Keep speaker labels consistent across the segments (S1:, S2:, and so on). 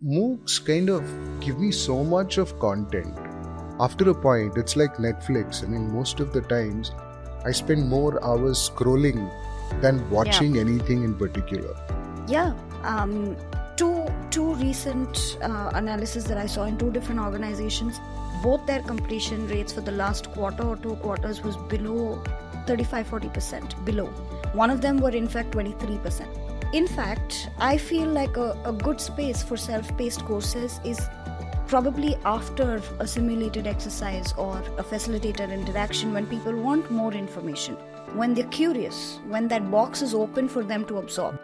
S1: MOOCs kind of give me so much of content. After a point, it's like Netflix. I mean, most of the times, I spend more hours scrolling than watching anything in particular.
S2: Yeah. Two recent analysis that I saw in two different organizations, both their completion rates for the last quarter or 2 quarters was below 35-40%, below. One of them were in fact 23%. In fact, I feel like a good space for self-paced courses is probably after a simulated exercise or a facilitated interaction, when people want more information, when they're curious, when that box is open for them to absorb.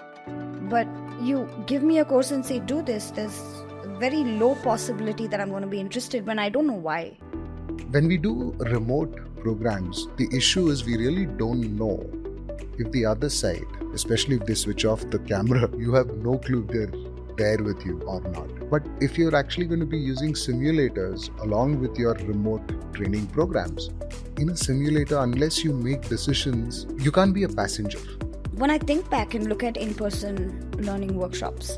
S2: But you give me a course and say, do this, there's a very low possibility that I'm going to be interested when I don't know why.
S1: When we do remote programs, the issue is we really don't know if the other side, especially if they switch off the camera, you have no clue they're there with you or not. But if you're actually going to be using simulators along with your remote training programs, in a simulator, unless you make decisions, you can't be a passenger.
S2: When I think back and look at in-person learning workshops,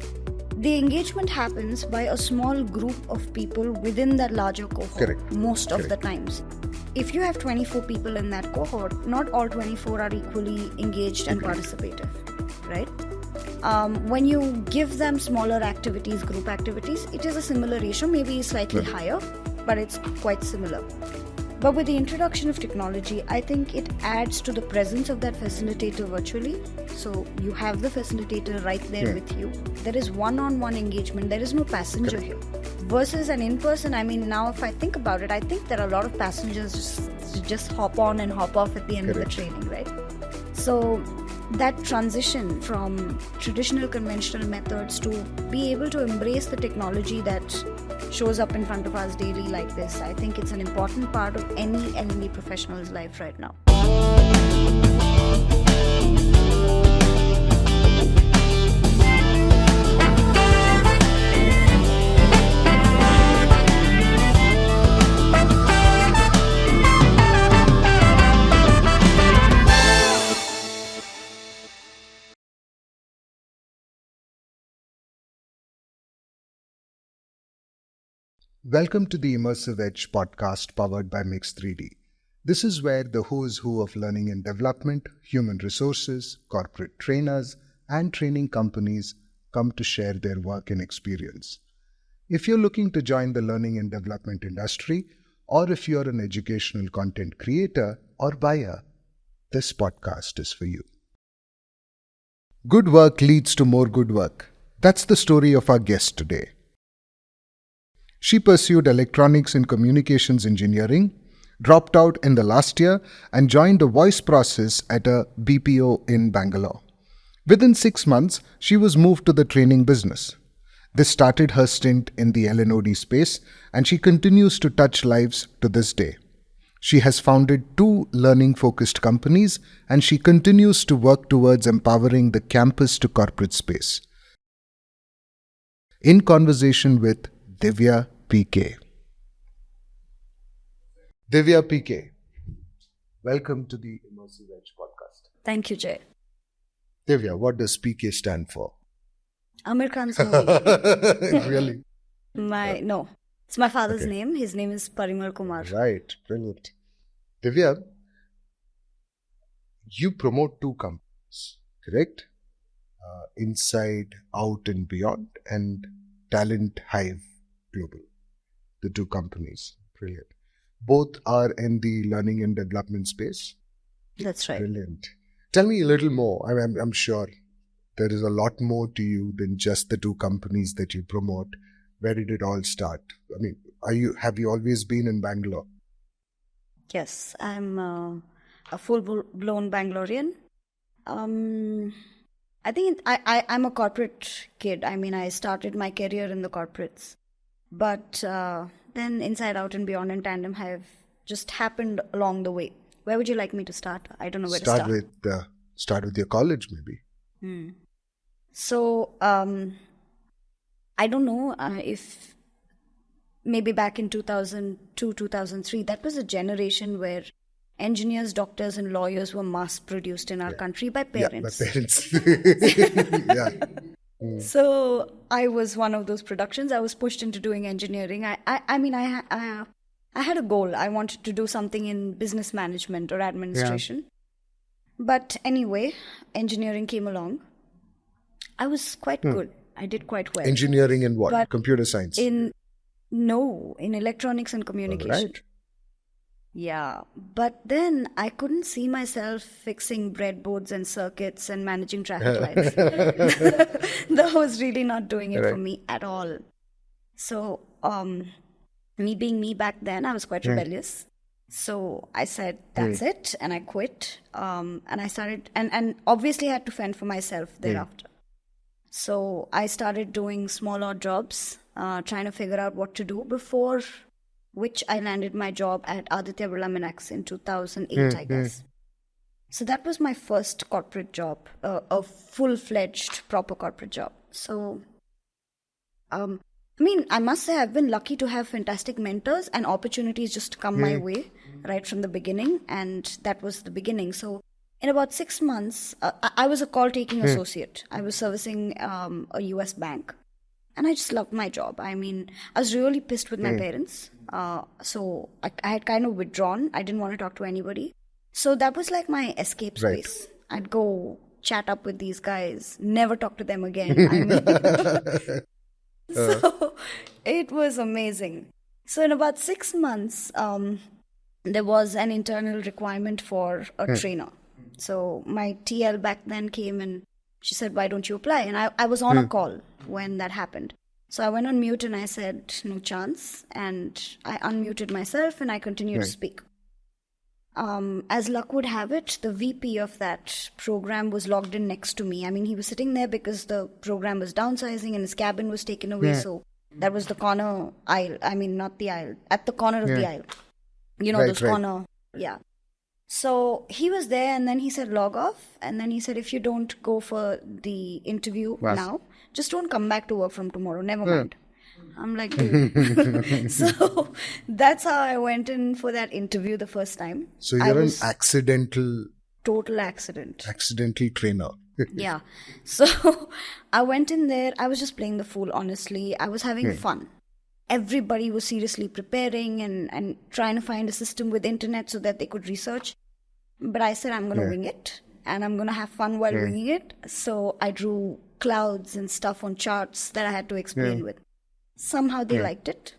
S2: the engagement happens by a small group of people within that larger cohort.
S1: Correct.
S2: Most of the times. If you have 24 people in that cohort, not all 24 are equally engaged and participative, right? When you give them smaller activities, group activities, it is a similar ratio, maybe slightly higher, but it's quite similar. But with the introduction of technology, I think it adds to the presence of that facilitator virtually. So you have the facilitator right there with you. There is one-on-one engagement. There is no passenger here. Versus an in-person, I mean, now if I think about it, I think there are a lot of passengers just hop on and hop off at the end of the training, right? So that transition from traditional conventional methods to be able to embrace the technology that shows up in front of us daily like this, I think it's an important part of any L&D professional's life right now.
S1: Welcome to the Immersive Edge podcast powered by mix3d. This is where the who's who of learning and development, human resources, corporate trainers, and training companies come to share their work and experience. If you're looking to join the learning and development industry, or if you're an educational content creator or buyer, this podcast is for you. Good work leads to more good work. That's the story of our guest today. She pursued electronics and communications engineering, dropped out in the last year, and joined a voice process at a BPO in Bangalore. Within 6 months, she was moved to the training business. This started her stint in the L&OD space, and she continues to touch lives to this day. She has founded 2 learning-focused companies, and she continues to work towards empowering the campus to corporate space. In conversation with Divya P K. Divya P K, welcome to the Immersive Edge podcast.
S2: Thank you, Jay.
S1: Divya, what does PK stand for?
S2: Amir Khan's movie.
S1: Really?
S2: No. It's my father's name. His name is Parimal Kumar.
S1: Right, brilliant. Divya, you promote 2 companies, correct? Inside, Out and Beyond, and Talent Hive Global. The 2 companies. Brilliant. Both are in the learning and development space.
S2: That's right.
S1: Brilliant. Tell me a little more. I'm sure there is a lot more to you than just the 2 companies that you promote. Where did it all start? I mean, have you always been in Bangalore?
S2: Yes, I'm a full-blown Bangalorean. I think I'm a corporate kid. I mean, I started my career in the corporates. But then Inside, Out and Beyond and Tandem have just happened along the way. Where would you like me to start? I don't know where to start.
S1: Start with your college, maybe.
S2: So, I don't know if maybe back in 2002, 2003, that was a generation where engineers, doctors, and lawyers were mass produced in our country by parents.
S1: Yeah, by parents. Yeah.
S2: So I was one of those productions. I was pushed into doing engineering. I had a goal. I wanted to do something in business management or administration. But anyway, engineering came along. I was quite good. I did quite well.
S1: Engineering in what?
S2: But
S1: Computer science?
S2: in electronics and communication.
S1: Right.
S2: Yeah, but then I couldn't see myself fixing breadboards and circuits and managing traffic lights. That was really not doing it for me at all. So, me being me back then, I was quite rebellious. So I said, that's it, and I quit. And I started, and obviously I had to fend for myself thereafter. So I started doing small odd jobs, trying to figure out what to do, before which I landed my job at Aditya Birla Minax in 2008, I guess. So that was my first corporate job, a full-fledged, proper corporate job. So, I must say I've been lucky to have fantastic mentors and opportunities just come my way right from the beginning, and that was the beginning. So in about 6 months, I was a call-taking associate. I was servicing a US bank. And I just loved my job. I was really pissed with my parents. So I had kind of withdrawn. I didn't want to talk to anybody. So that was like my escape space. I'd go chat up with these guys, never talk to them again. So it was amazing. So in about 6 months, there was an internal requirement for a trainer. So my TL back then came and she said, why don't you apply? And I was on a call when that happened. So I went on mute and I said, no chance. And I unmuted myself and I continued to speak. As luck would have it, the VP of that program was logged in next to me. He was sitting there because the program was downsizing and his cabin was taken away. So that was the corner aisle. Not the aisle. At the corner of the aisle. Those corner. Yeah. So he was there and then he said, log off. And then he said, if you don't go for the interview now, just don't come back to work from tomorrow. Never mind. I'm like, dude. So that's how I went in for that interview the first time.
S1: So you're an accidental...
S2: Total accident.
S1: Accidental trainer.
S2: Yeah. So I went in there. I was just playing the fool, honestly. I was having fun. Everybody was seriously preparing and trying to find a system with internet so that they could research. But I said, I'm going to wing it and I'm going to have fun while winging it. So I drew clouds and stuff on charts that I had to explain with. Somehow they liked it.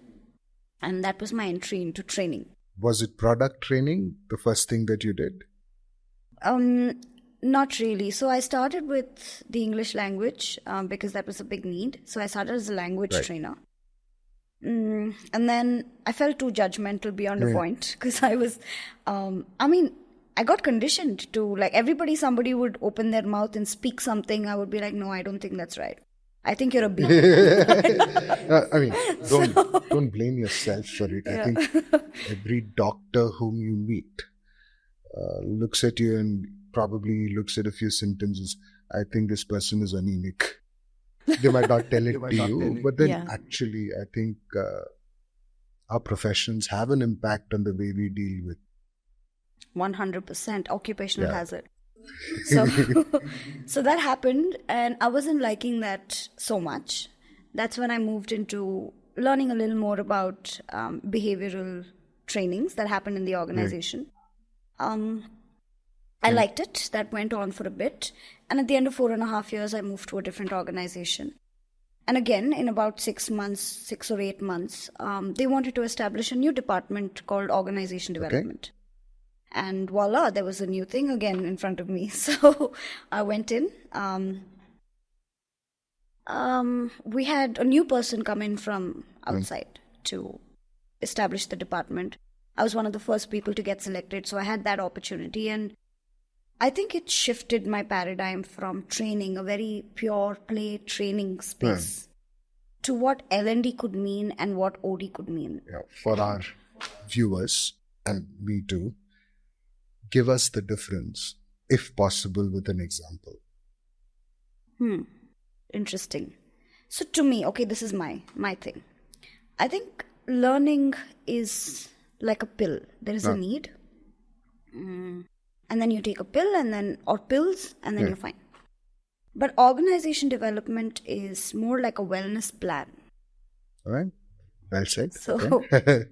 S2: And that was my entry into training.
S1: Was it product training, the first thing that you did?
S2: Not really. So I started with the English language because that was a big need. So I started as a language trainer. And then I felt too judgmental beyond a point because I was, I got conditioned to, like, somebody would open their mouth and speak something. I would be like, no, I don't think that's right. I think you're a bee.
S1: Don't blame yourself for it. I think every doctor whom you meet looks at you and probably looks at a few symptoms. I think this person is anemic. They might not tell it to you, but then actually I think our professions have an impact on the way we deal with.
S2: 100% occupational hazard. So that happened and I wasn't liking that so much. That's when I moved into learning a little more about behavioral trainings that happened in the organization. I liked it. That went on for a bit. And at the end of 4.5 years, I moved to a different organization. And again, in about 6 or 8 months, they wanted to establish a new department called Organization Development. And voila, there was a new thing again in front of me. So I went in. We had a new person come in from outside to establish the department. I was one of the first people to get selected, so I had that opportunity. And I think it shifted my paradigm from training, a very pure play training space, to what L&D could mean and what OD could mean.
S1: Yeah, for our viewers, and me too, give us the difference, if possible, with an example.
S2: Interesting. So to me, okay, this is my thing. I think learning is like a pill. There is a need. And then you take a pill or pills and then you're fine. But organization development is more like a wellness plan.
S1: All right. Well said.
S2: So,
S1: Okay.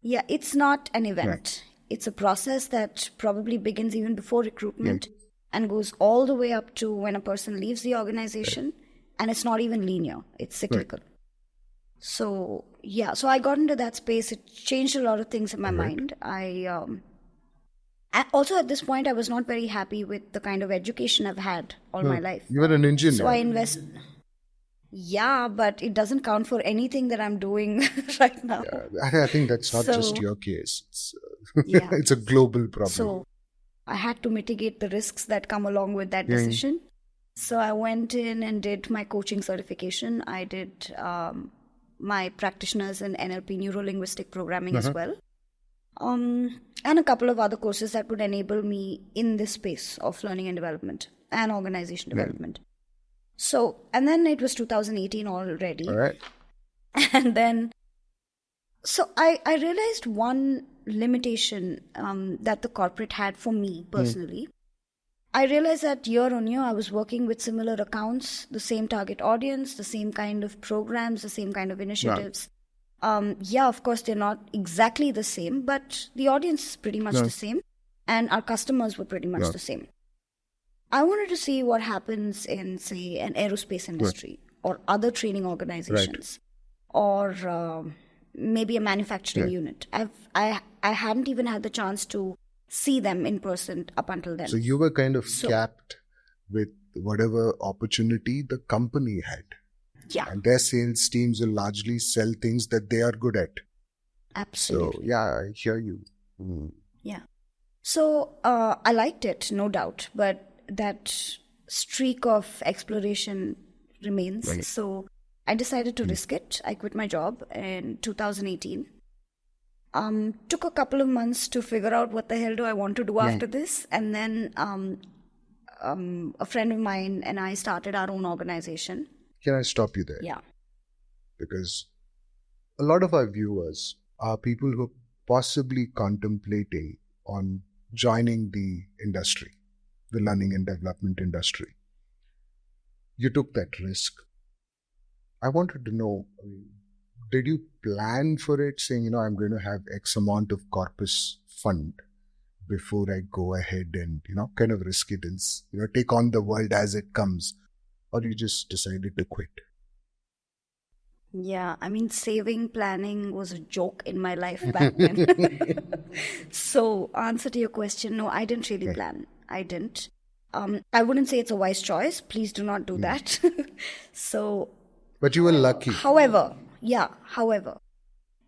S2: yeah, it's not an event. It's a process that probably begins even before recruitment and goes all the way up to when a person leaves the organization. And it's not even linear, it's cyclical. So, yeah, so I got into that space. It changed a lot of things in my mind. Also, at this point, I was not very happy with the kind of education I've had all my life.
S1: You were an engineer.
S2: So I invest. Yeah, but it doesn't count for anything that I'm doing right now.
S1: Yeah, I think that's not just your case. It's,
S2: Yeah.
S1: it's a global problem.
S2: So I had to mitigate the risks that come along with that decision. So I went in and did my coaching certification. I did my practitioners in NLP, neuro-linguistic programming as well. And a couple of other courses that would enable me in this space of learning and development and organization development. So, and then it was 2018 already.
S1: All right.
S2: And then, so I realized one limitation that the corporate had for me personally. I realized that year on year, I was working with similar accounts, the same target audience, the same kind of programs, the same kind of initiatives. Yeah, of course, they're not exactly the same, but the audience is pretty much the same. And our customers were pretty much the same. I wanted to see what happens in, say, an aerospace industry or other training organizations or maybe a manufacturing unit. I hadn't even had the chance to see them in person up until then.
S1: So you were kind of capped with whatever opportunity the company had.
S2: Yeah.
S1: And their sales teams will largely sell things that they are good at.
S2: Absolutely.
S1: So, yeah, I hear you.
S2: Yeah. So I liked it, no doubt. But that streak of exploration remains. So I decided to risk it. I quit my job in 2018. Took a couple of months to figure out what the hell do I want to do after this. And then a friend of mine and I started our own organization.
S1: Can I stop you there?
S2: Yeah.
S1: Because a lot of our viewers are people who are possibly contemplating on joining the industry, the learning and development industry. You took that risk. I wanted to know, did you plan for it, saying, I'm going to have X amount of corpus fund before I go ahead and, kind of risk it and, take on the world as it comes? Or you just decided to quit?
S2: Yeah, I mean, saving planning was a joke in my life back then. So, answer to your question, no, I didn't really plan. I didn't. I wouldn't say it's a wise choice. Please do not do that. So.
S1: But you were lucky.
S2: However,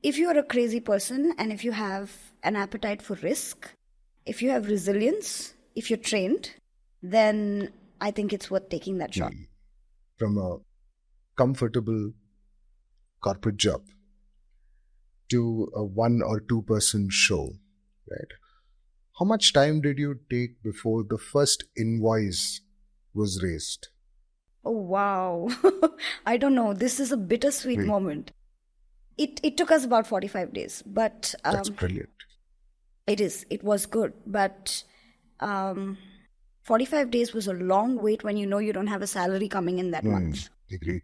S2: if you are a crazy person and if you have an appetite for risk, if you have resilience, if you're trained, then I think it's worth taking that shot.
S1: From a comfortable corporate job to a 1 or 2 person show, right? How much time did you take before the first invoice was raised?
S2: Oh, wow. I don't know. This is a bittersweet moment. It took us about 45 days, but...
S1: That's brilliant.
S2: It is. It was good, but 45 days was a long wait when you don't have a salary coming in that month.
S1: Agreed.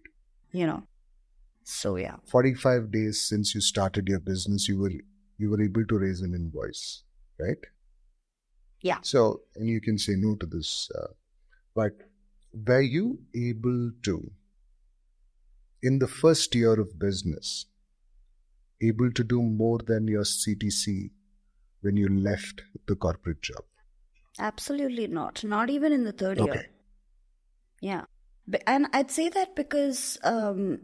S2: So, yeah.
S1: 45 days since you started your business, you were able to raise an invoice, right?
S2: Yeah.
S1: So, and you can say no to this, but were you able to, in the first year of business, able to do more than your CTC when you left the corporate job?
S2: Absolutely not. Not even in the third year. Yeah. And I'd say that because I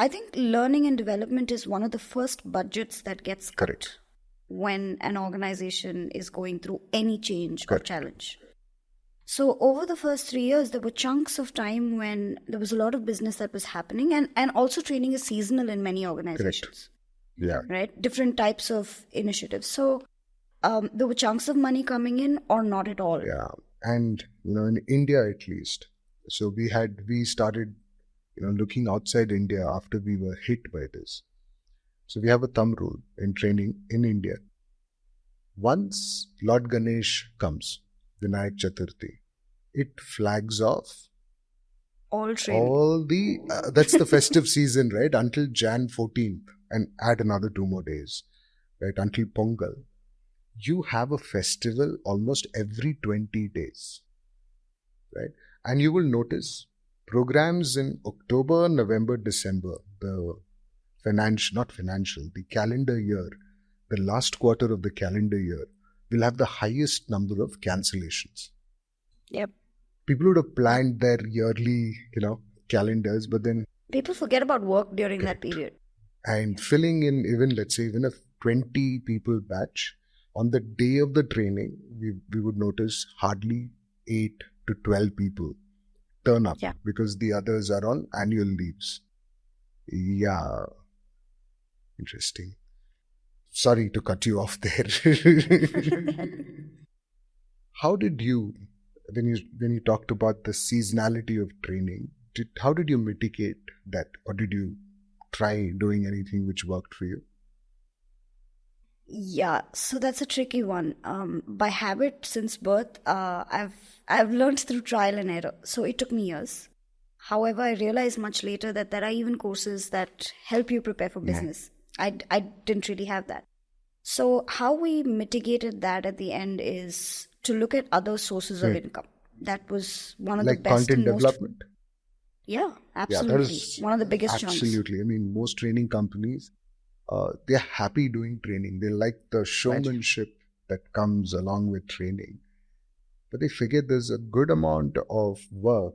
S2: think learning and development is one of the first budgets that gets cut when an organization is going through any change or challenge. So over the first 3 years, there were chunks of time when there was a lot of business that was happening, and also training is seasonal in many organizations.
S1: Yeah.
S2: Right? Different types of initiatives. So there were chunks of money coming in or not at all.
S1: Yeah. And, in India at least. So we started, looking outside India after we were hit by this. So we have a thumb rule in training in India. Once Lord Ganesh comes, Vinayak Chaturthi, it flags off
S2: All training.
S1: all the, that's the festive season, right? Until Jan 14th, and add another 2 more days, right? Until Pongal. You have a festival almost every 20 days, right? And you will notice programs in October, November, December, the calendar year, the last quarter of the calendar year, will have the highest number of cancellations.
S2: Yep.
S1: People would have planned their yearly, calendars, but then
S2: People forget about work during that period.
S1: and filling in even, let's say, even a 20 people batch on the day of the training, we would notice hardly 8 to 12 people turn up because the others are on annual leaves. Yeah. Interesting. Sorry to cut you off there. How did you, when you talked about the seasonality of training, how did you mitigate that, or did you try doing anything which worked for you?
S2: Yeah, so that's a tricky one. By habit since birth, I've learned through trial and error. So it took me years. However, I realized much later that there are even courses that help you prepare for business. I didn't really have that. So how we mitigated that at the end is to look at other sources of income. That was one of the
S1: Like
S2: best
S1: content
S2: and most.
S1: development?
S2: Yeah,
S1: Yeah,
S2: absolutely.
S1: that is
S2: One of the biggest chunks.
S1: absolutely. I mean, most training companies, they're happy doing training. They like the showmanship that comes along with training. But they figure there's a good amount of work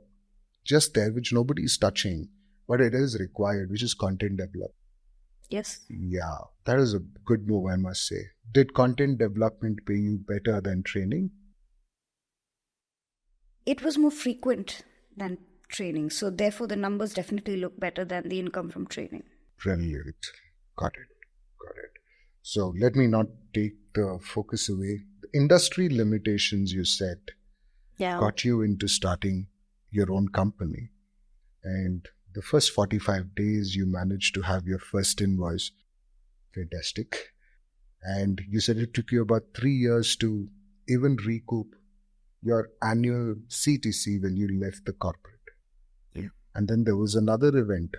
S1: just there which nobody is touching, but it is required, which is content development.
S2: Yes.
S1: Yeah, that is a good move, I must say. Did content development pay you better than training?
S2: It was more frequent than training, so therefore the numbers definitely look better than the income from training.
S1: Brilliant. Got it. So let me not take the focus away. The industry limitations, you said, got you into starting your own company. And the first 45 days you managed to have your first invoice. Fantastic. And you said it took you about 3 years to even recoup your annual CTC when you left the corporate.
S2: Yeah.
S1: And then there was another event.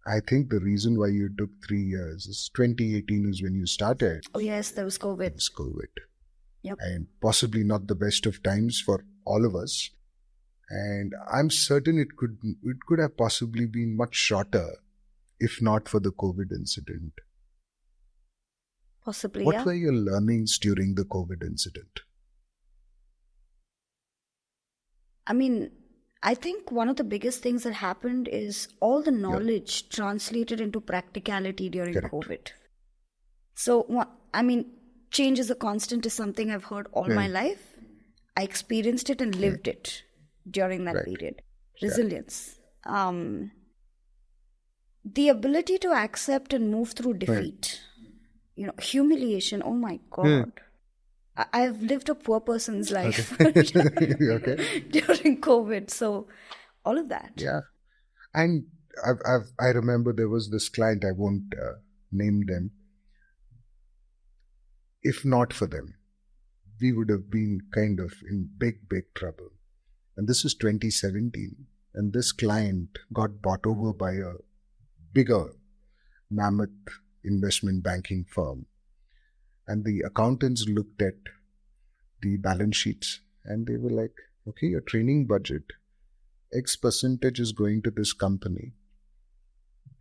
S1: I think the reason why you took 3 years is 2018 is when you started.
S2: Oh yes, there was COVID.
S1: It was COVID.
S2: Yep.
S1: And possibly not the best of times for all of us. And I'm certain it could have possibly been much shorter if not for the COVID incident.
S2: Possibly,
S1: What were your learnings during the COVID incident?
S2: I mean, I think one of the biggest things that happened is all the knowledge translated into practicality during COVID. So, I mean, change is a constant is something I've heard all my life. I experienced it and lived it during that period. Resilience. The ability to accept and move through defeat. Humiliation. Oh my God. I've lived a poor person's life during COVID. So all of that.
S1: Yeah. And I remember there was this client, I won't name them. If not for them, we would have been kind of in big trouble. And this is 2017. And this client got bought over by a bigger mammoth investment banking firm. And the accountants looked at the balance sheets and they were like, okay, your training budget, X percentage is going to this company.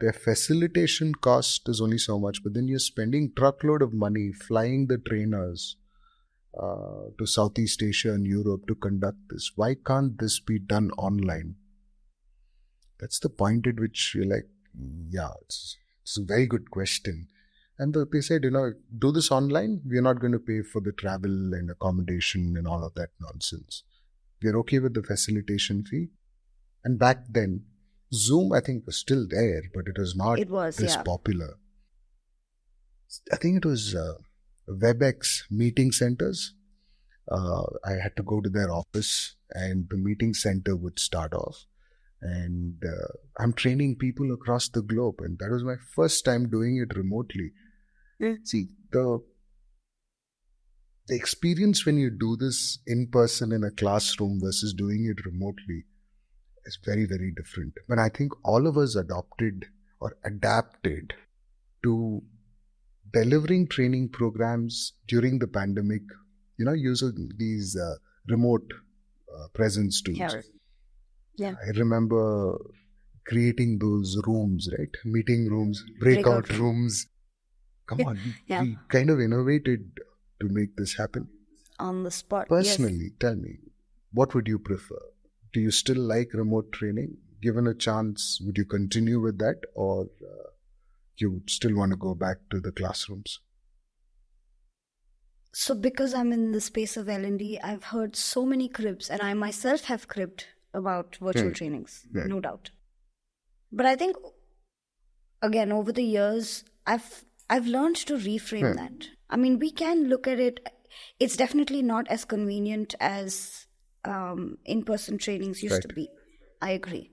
S1: Their facilitation cost is only so much, but then you're spending truckload of money flying the trainers to Southeast Asia and Europe to conduct this. Why can't this be done online? That's the point at which you're like, yeah, it's a very good question. And they said, do this online. We're not going to pay for the travel and accommodation and all of that nonsense. We're okay with the facilitation fee. And back then, Zoom, I think, was still there, but it was not this popular. I think it was WebEx meeting centers. I had to go to their office and the meeting center would start off. And I'm training people across the globe. And that was my first time doing it remotely. See, the experience when you do this in person in a classroom versus doing it remotely is very, very different. But I think all of us adopted or adapted to delivering training programs during the pandemic, using these remote presence tools.
S2: Yeah.
S1: I remember creating those rooms, right? Meeting rooms, breakout rooms. Come on, we kind of innovated to make this happen.
S2: On the spot.
S1: Personally, tell me, what would you prefer? Do you still like remote training? Given a chance, would you continue with that, or you would still want to go back to the classrooms?
S2: So because I'm in the space of L&D, I've heard so many cribs, and I myself have cribbed about virtual trainings, no doubt. But I think, again, over the years, I've learned to reframe that. I mean, we can look at it. It's definitely not as convenient as in-person trainings used to be. I agree.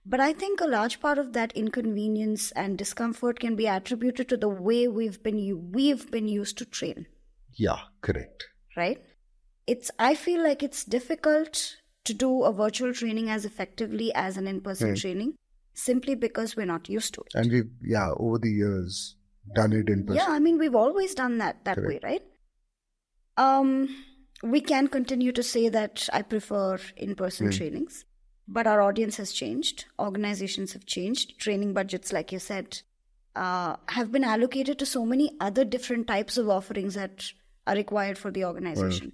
S2: But I think a large part of that inconvenience and discomfort can be attributed to the way we've been used to train.
S1: Yeah, correct.
S2: Right? I feel like it's difficult to do a virtual training as effectively as an in-person training, simply because we're not used to it.
S1: And we've, over the years, done it in person.
S2: Yeah, I mean, we've always done that way, right? We can continue to say that I prefer in-person trainings, but our audience has changed. Organizations have changed. Training budgets, like you said, have been allocated to so many other different types of offerings that are required for the organization.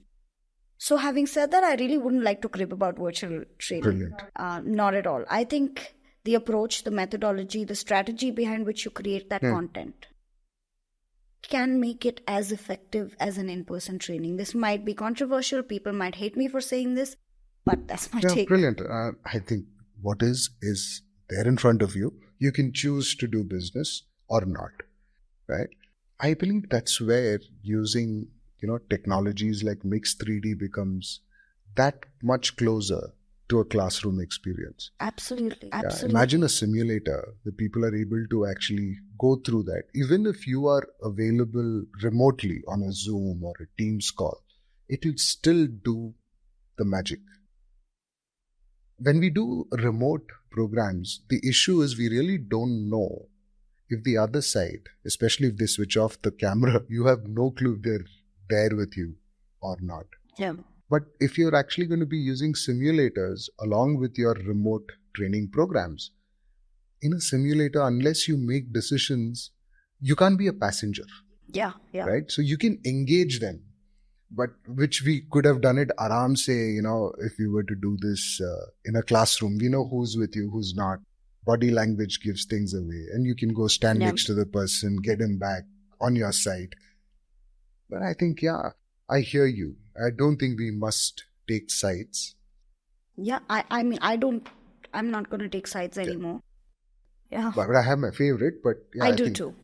S2: So having said that, I really wouldn't like to crib about virtual training.
S1: Brilliant.
S2: Not at all. I think the approach, the methodology, the strategy behind which you create that content can make it as effective as an in-person training. This might be controversial. People might hate me for saying this, but that's my take.
S1: Brilliant. I think what is there in front of you. You can choose to do business or not, right? I believe that's where using technologies like mix3d becomes that much closer to a classroom experience.
S2: Absolutely.
S1: Imagine a simulator that people are able to actually go through that. Even if you are available remotely on a Zoom or a Teams call, it will still do the magic. When we do remote programs, the issue is we really don't know if the other side, especially if they switch off the camera, you have no clue if they're there with you or not.
S2: Yeah.
S1: But if you're actually going to be using simulators along with your remote training programs, in a simulator, unless you make decisions, you can't be a passenger.
S2: Yeah.
S1: Right? So you can engage them, but which we could have done it aram se, if we were to do this in a classroom. We know who's with you, who's not. Body language gives things away, and you can go stand next to the person, get him back on your side. But I think, I hear you. I don't think we must take sides.
S2: Yeah, I mean, I'm not going to take sides anymore. Yeah.
S1: But I have my favorite, but
S2: I do too.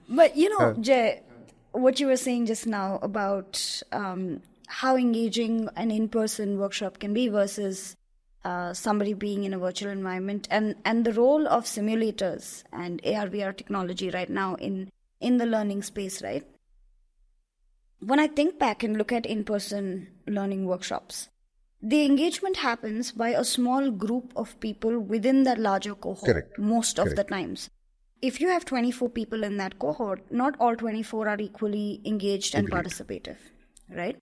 S2: But Jay, what you were saying just now about how engaging an in-person workshop can be versus somebody being in a virtual environment, and the role of simulators and AR/VR technology right now in the learning space, right? When I think back and look at in-person learning workshops, the engagement happens by a small group of people within that larger cohort. Most of the times. If you have 24 people in that cohort, not all 24 are equally engaged and participative, right?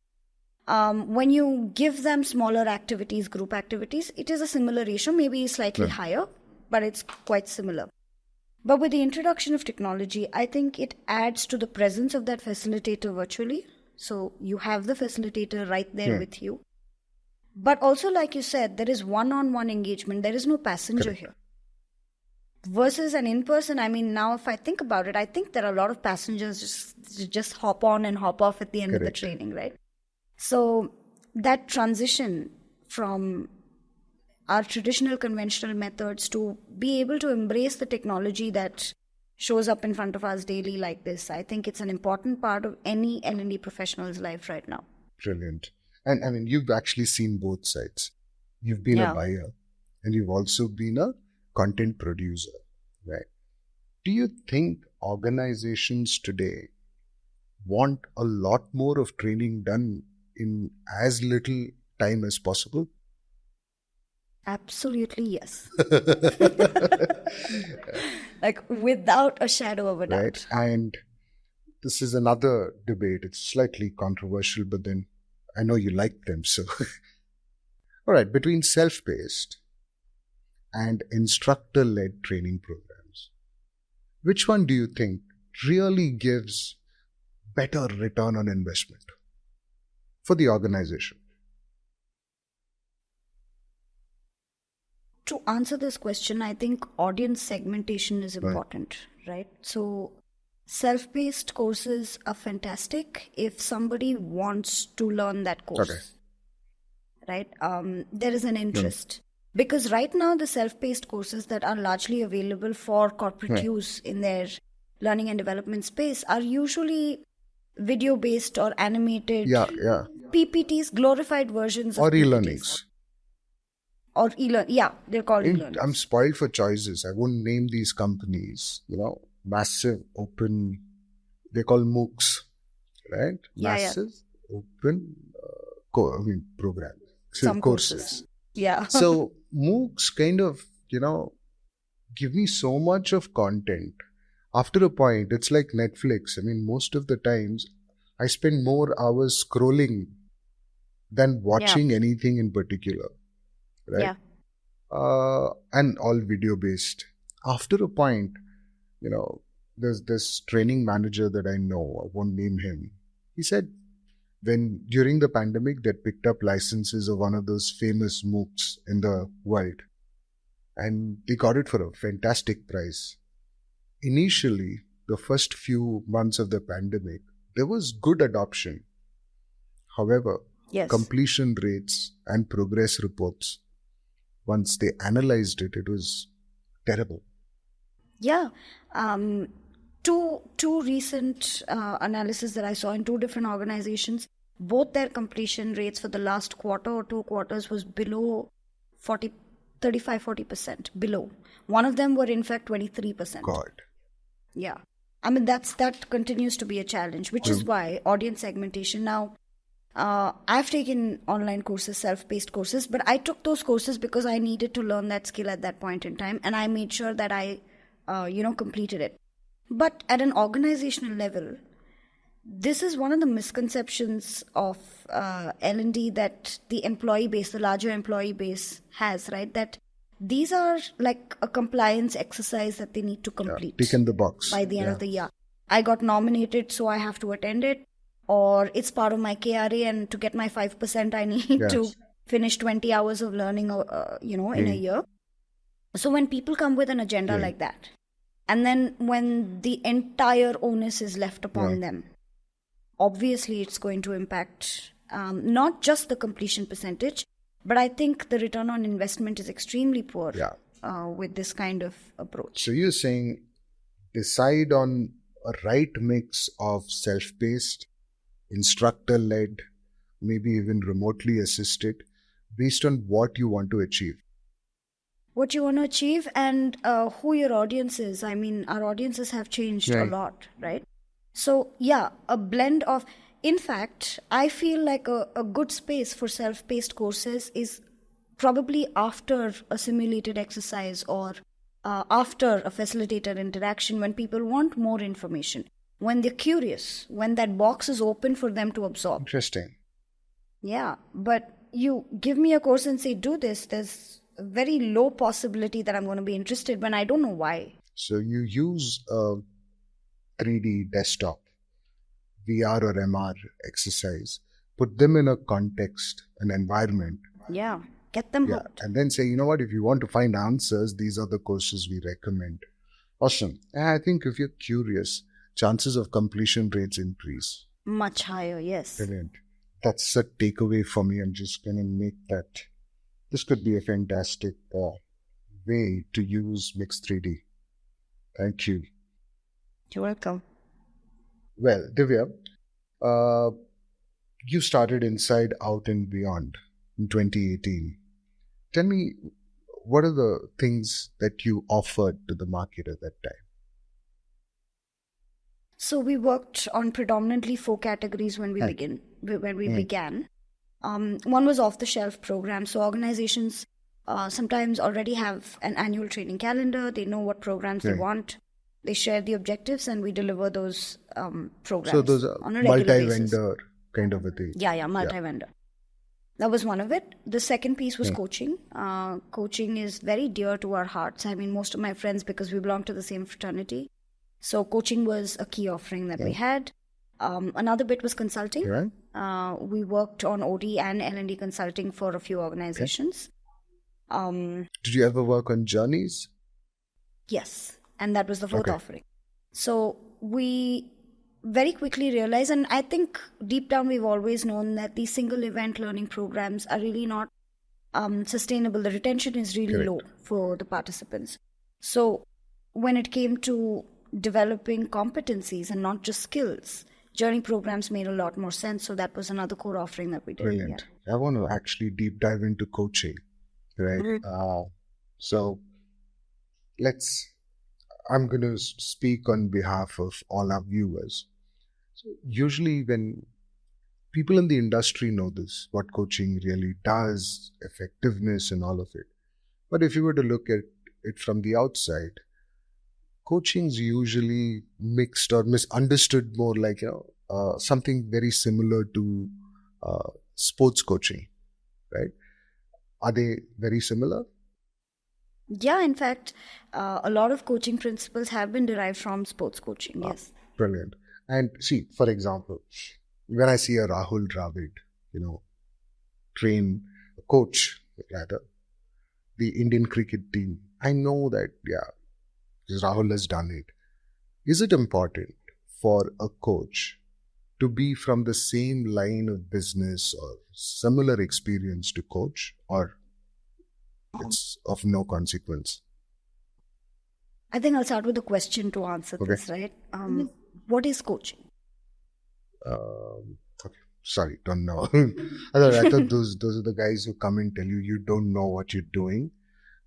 S2: When you give them smaller activities, group activities, it is a similar ratio, maybe slightly higher, but it's quite similar. But with the introduction of technology, I think it adds to the presence of that facilitator virtually. So you have the facilitator right there with you. But also, like you said, there is one-on-one engagement. There is no passenger here. Versus an in-person, I mean, now if I think about it, I think there are a lot of passengers just hop on and hop off at the end of the training, right? So that transition from our traditional conventional methods to be able to embrace the technology that shows up in front of us daily like this, I think it's an important part of any L&D professional's life right now.
S1: Brilliant. And I mean, you've actually seen both sides. You've been a buyer and you've also been a content producer, right? Do you think organizations today want a lot more of training done in as little time as possible?
S2: Absolutely, yes. Like without a shadow of a
S1: Right?
S2: doubt.
S1: And this is another debate. It's slightly controversial, but then I know you like them. So, all right, between self-paced and instructor-led training programs, which one do you think really gives better return on investment for the organization?
S2: To answer this question, I think audience segmentation is
S1: Right.
S2: important, right? So, self paced courses are fantastic if somebody wants to learn that course,
S1: Okay.
S2: right? There is an interest. Because right now, the self paced courses that are largely available for corporate
S1: Right.
S2: use in their learning and development space are usually video based or animated
S1: Yeah, yeah.
S2: PPTs, glorified versions
S1: Or
S2: of PPTs.
S1: e-learnings.
S2: Or e-learn, yeah, they're called e-learnings.
S1: I'm spoiled for choices. I won't name these companies. Massive open. They call MOOCs, right?
S2: Yeah, yeah.
S1: Massive open programs,
S2: Some
S1: courses.
S2: Yeah.
S1: So MOOCs kind of give me so much of content. After a point, it's like Netflix. I mean, most of the times, I spend more hours scrolling than watching anything in particular, right?
S2: Yeah.
S1: And all video based. After a point, there's this training manager that I know, I won't name him. He said when during the pandemic they picked up licenses of one of those famous MOOCs in the world, and they got it for a fantastic price. Initially, the first few months of the pandemic, there was good adoption. However,
S2: Yes.
S1: completion rates and progress reports, once they analyzed it, it was terrible.
S2: Yeah. Two recent analysis that I saw in two different organizations, both their completion rates for the last quarter or 2 quarters was below 35-40% below. One of them were in fact 23%.
S1: God.
S2: Yeah. I mean, that continues to be a challenge, which is why audience segmentation now. I've taken online courses, self-paced courses, but I took those courses because I needed to learn that skill at that point in time, and I made sure that I, completed it. But at an organizational level, this is one of the misconceptions of L&D that the employee base, the larger employee base has, right? That these are like a compliance exercise that they need to complete.
S1: Tick in the box.
S2: By the end of the year. I got nominated, so I have to attend it. Or it's part of my KRA, and to get my 5%, I need to finish 20 hours of learning, in a year. So when people come with an agenda like that, and then when the entire onus is left upon them, obviously it's going to impact not just the completion percentage, but I think the return on investment is extremely poor with this kind of approach.
S1: So you're saying decide on a right mix of self-paced, instructor-led, maybe even remotely assisted, based on what you want to achieve.
S2: What you want to achieve and who your audience is. I mean, our audiences have changed a lot, right? So, yeah, a blend of... In fact, I feel like a good space for self-paced courses is probably after a simulated exercise or after a facilitator interaction, when people want more information, when they're curious, when that box is open for them to absorb.
S1: Interesting.
S2: Yeah, but you give me a course and say, do this, there's a very low possibility that I'm going to be interested when I don't know why.
S1: So you use a 3D desktop, VR or MR exercise, put them in a context, an environment.
S2: Yeah, get them hooked.
S1: And then say, you know what, if you want to find answers, these are the courses we recommend. Awesome. And I think if you're curious, chances of completion rates increase.
S2: Much higher, yes.
S1: Brilliant. That's a takeaway for me. I'm just going to make that. This could be a fantastic way to use mix3d. Thank you.
S2: You're welcome.
S1: Well, Divya, you started Inside Out and Beyond in 2018. Tell me, what are the things that you offered to the market at that time?
S2: So we worked on predominantly 4 categories when we began. One was off-the-shelf programs. So organizations sometimes already have an annual training calendar. They know what programs they want. They share the objectives, and we deliver those programs
S1: So those are
S2: on a regular basis.
S1: multi-vendor kind of a thing.
S2: Yeah, multi-vendor. That was one of it. The second piece was coaching. Coaching is very dear to our hearts. I mean, most of my friends, because we belong to the same fraternity. So coaching was a key offering that we had. Another bit was consulting. We worked on OD and L&D consulting for a few organizations.
S1: Did you ever work on journeys?
S2: Yes, and that was the fourth offering. So we very quickly realized, and I think deep down we've always known that these single event learning programs are really not sustainable. The retention is really low for the participants. So when it came to developing competencies and not just skills, journey programs made a lot more sense. So that was another core offering that we did.
S1: Brilliant. I want to actually deep dive into coaching, right? So I'm going to speak on behalf of all our viewers. So usually when people in the industry know this, what coaching really does, effectiveness and all of it. But if you were to look at it from the outside, coaching's usually mixed or misunderstood more like, something very similar to sports coaching, right? Are they very similar?
S2: Yeah, in fact, a lot of coaching principles have been derived from sports coaching, yes.
S1: Brilliant. And see, for example, when I see a Rahul Dravid, coach, rather, the Indian cricket team, I know that, Rahul has done it. Is it important for a coach to be from the same line of business or similar experience to coach, or it's of no consequence?
S2: I think I'll start with a question to answer this, right? What is coaching?
S1: Sorry, don't know. I thought those are the guys who come and tell you don't know what you're doing,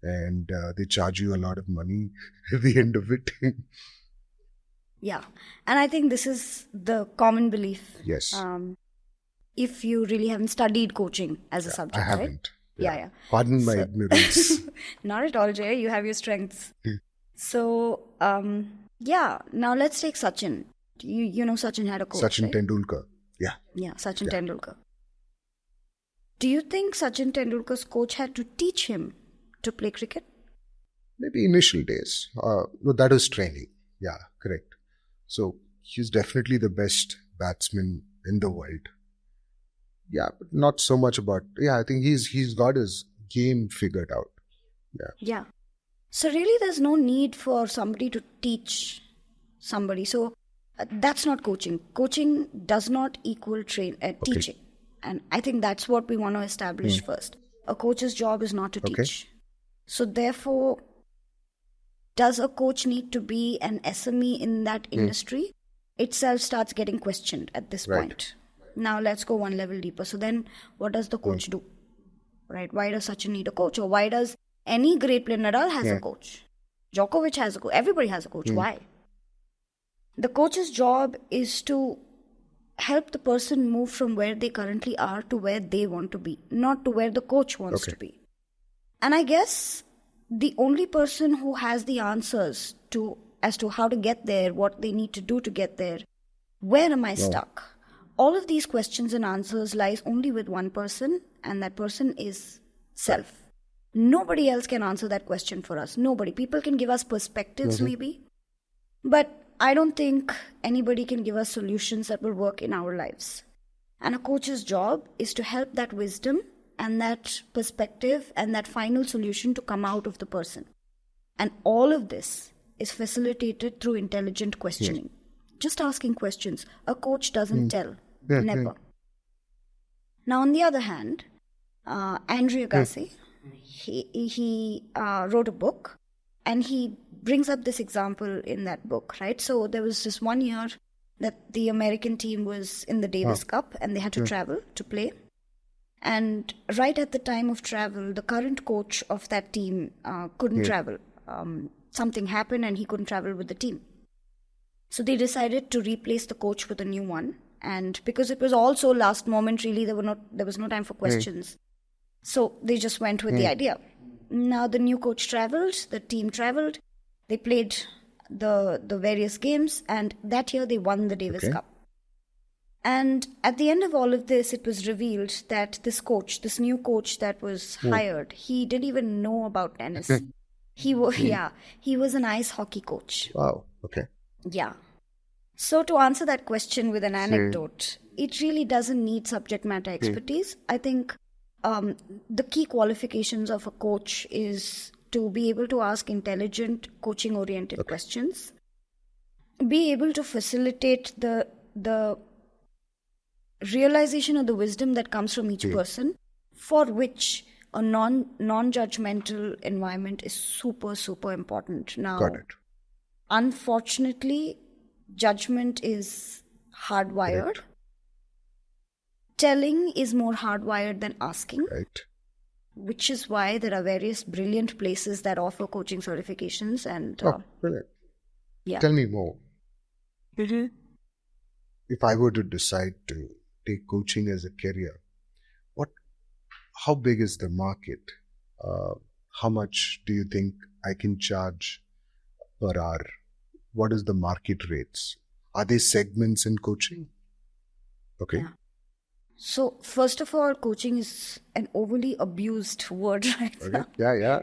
S1: and they charge you a lot of money at the end of it.
S2: Yeah, and I think this is the common belief.
S1: Yes.
S2: If you really haven't studied coaching as a subject,
S1: I haven't.
S2: Right? Yeah.
S1: Pardon my ignorance.
S2: Not at all, Jay. You have your strengths. So, now let's take Sachin. You know Sachin had a coach,
S1: Sachin
S2: right?
S1: Tendulkar. Yeah.
S2: Yeah, Sachin Tendulkar. Do you think Sachin Tendulkar's coach had to teach him to play cricket?
S1: Maybe initial days. No, that was training. Yeah, correct. So he's definitely the best batsman in the world. Yeah, but not so much about. Yeah, I think he's got his game figured out.
S2: Yeah. So really, there's no need for somebody to teach somebody. So that's not coaching. Coaching does not equal teaching, and I think that's what we want to establish first. A coach's job is not to teach. So therefore, does a coach need to be an SME in that industry? Itself starts getting questioned at this point. Now let's go one level deeper. So then what does the coach do? Right? Why does Sachin need a coach? Or why does any great player, Nadal has a coach, Djokovic has a coach, everybody has a coach. Why? The coach's job is to help the person move from where they currently are to where they want to be, not to where the coach wants to be. And I guess the only person who has the answers as to how to get there, what they need to do to get there, where am I stuck? All of these questions and answers lies only with one person, and that person is self. Nobody else can answer that question for us. Nobody. People can give us perspectives maybe, but I don't think anybody can give us solutions that will work in our lives. And a coach's job is to help that wisdom and that perspective and that final solution to come out of the person. And all of this is facilitated through intelligent questioning. Just asking questions. A coach doesn't tell. Never. Now, on the other hand, Andrew Agassi, he wrote a book, and he brings up this example in that book, right? So there was this one year that the American team was in the Davis Cup, and they had to travel to play. And right at the time of travel, the current coach of that team couldn't travel. Something happened and he couldn't travel with the team. So they decided to replace the coach with a new one. And because it was also last moment, really, there was no time for questions. So they just went with the idea. Now the new coach traveled, the team traveled, they played the various games, and that year they won the Davis Cup. And at the end of all of this, it was revealed that this new coach that was hired, he didn't even know about tennis. He was an ice hockey coach.
S1: Wow. Okay.
S2: Yeah. So to answer that question with an anecdote, it really doesn't need subject matter expertise. I think the key qualifications of a coach is to be able to ask intelligent, coaching-oriented questions, be able to facilitate the realization of the wisdom that comes from each person, for which a non-judgmental environment is super, super important. Now,
S1: Got it.
S2: Unfortunately, judgment is hardwired.
S1: Right.
S2: Telling is more hardwired than asking.
S1: Right.
S2: Which is why there are various brilliant places that offer coaching certifications. And
S1: brilliant.
S2: Yeah.
S1: Tell me more.
S2: Mm-hmm.
S1: If I were to decide to take coaching as a career, how big is the market? How much do you think I can charge per hour? What is the market rates? Are there segments in coaching? Okay.
S2: Yeah. So, first of all, coaching is an overly abused word right now.
S1: Yeah.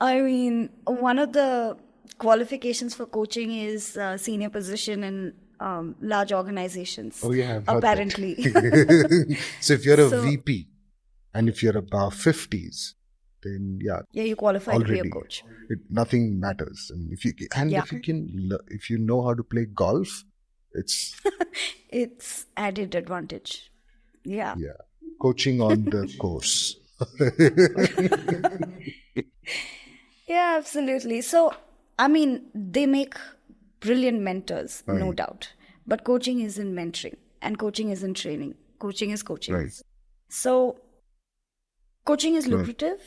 S2: I mean, one of the qualifications for coaching is senior position in large organizations.
S1: Oh, yeah, I've heard
S2: apparently.
S1: That. So, if you're a VP and if you're above 50s, then
S2: you qualify
S1: already,
S2: to be a coach.
S1: Nothing matters. And if you know how to play golf,
S2: it's added advantage. Yeah.
S1: Coaching on the course.
S2: Yeah, absolutely. So, I mean, they make brilliant mentors, no doubt. But coaching isn't mentoring, and coaching isn't training. Coaching is coaching.
S1: Right.
S2: So, coaching is lucrative.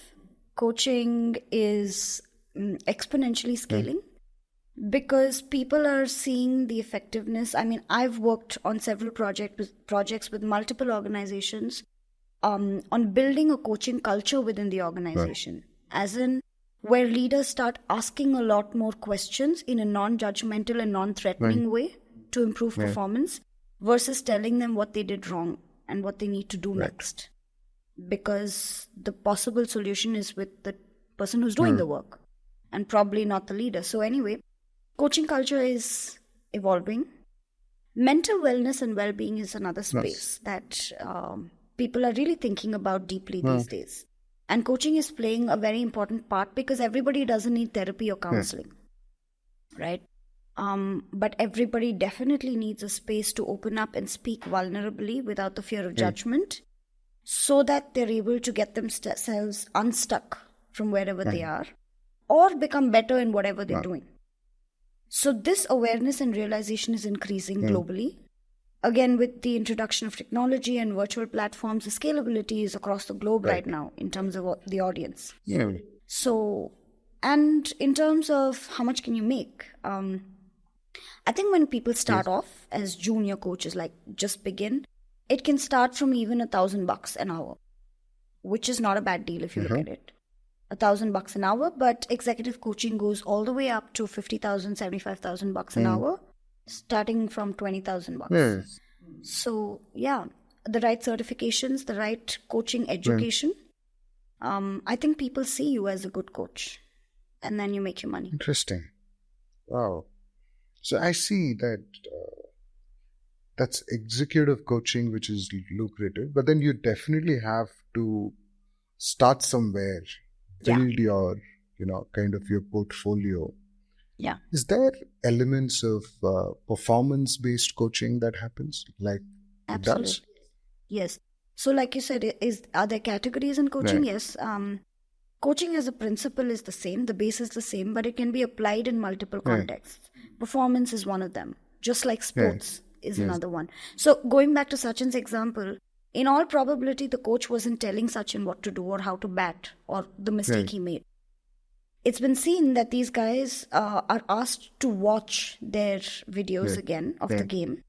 S2: Coaching is exponentially scaling because people are seeing the effectiveness. I mean, I've worked on several projects with multiple organizations on building a coaching culture within the organization, as in where leaders start asking a lot more questions in a non-judgmental and non-threatening way to improve performance versus telling them what they did wrong and what they need to do next. Because the possible solution is with the person who's doing the work and probably not the leader. So anyway, coaching culture is evolving. Mental wellness and well-being is another space that people are really thinking about deeply these days. And coaching is playing a very important part because everybody doesn't need therapy or counseling, right? But everybody definitely needs a space to open up and speak vulnerably without the fear of judgment, so that they're able to get themselves unstuck from wherever they are or become better in whatever they're doing. So this awareness and realization is increasing globally. Again, with the introduction of technology and virtual platforms, the scalability is across the globe right now in terms of the audience.
S1: Yeah.
S2: So, and in terms of how much can you make? I think when people start off as junior coaches, like just begin, it can start from even $1,000 an hour, which is not a bad deal if you look at it. $1,000 an hour, but executive coaching goes all the way up to $50,000, $75,000 an hour, starting from $20,000. So the right certifications, the right coaching education. I think people see you as a good coach, and then you make your money.
S1: Interesting. Wow. So I see that that's executive coaching, which is lucrative, but then you definitely have to start somewhere, build your, kind of your portfolio.
S2: Yeah.
S1: Is there elements of performance-based coaching that happens? Like
S2: Absolutely. It does? Yes. So like you said, are there categories in coaching? Right. Yes. Coaching as a principle is the same. The base is the same, but it can be applied in multiple contexts. Performance is one of them, just like sports is another one. So going back to Sachin's example, in all probability, the coach wasn't telling Sachin what to do or how to bat or the mistake he made. it's been seen that these guys are asked to watch their videos again of the game,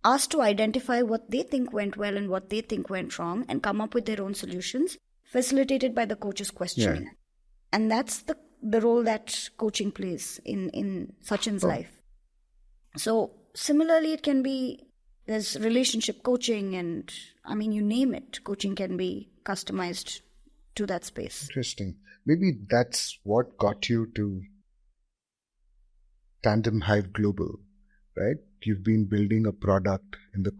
S2: asked to identify what they think went well and what they think went wrong, and come up with their own solutions, facilitated by the coach's questioning. And that's the role that coaching plays in Sachin's life. So similarly, it can be, there's relationship coaching, and I mean, you name it, coaching can be customized to that space.
S1: Interesting. Maybe that's what got you to Tandem Hive Global, right? You've been building a product in the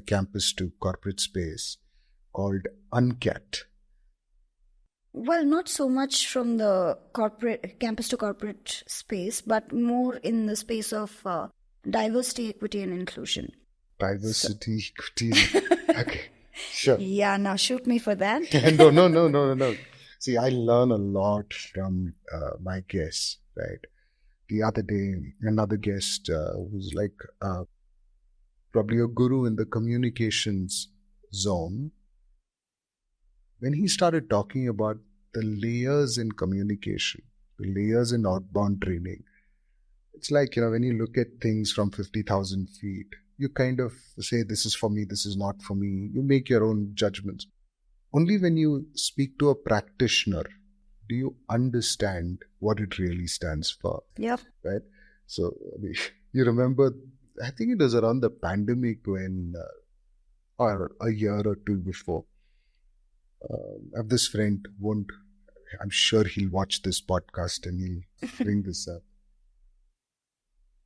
S1: campus to corporate space called Uncat.
S2: Well, not so much from the corporate campus to corporate space, but more in the space of diversity, equity, and inclusion.
S1: Diversity, equity. Okay, sure.
S2: Yeah, now shoot me for that.
S1: No. See, I learn a lot from my guests, right? The other day, another guest was like probably a guru in the communications zone. When he started talking about the layers in communication, the layers in outbound training, it's like, when you look at things from 50,000 feet, you kind of say, this is for me, this is not for me. You make your own judgments. Only when you speak to a practitioner do you understand what it really stands for.
S2: Yep.
S1: Right? So, you remember, I think it was around the pandemic when, or a year or two before, I have this friend, I'm sure he'll watch this podcast and he'll bring this up.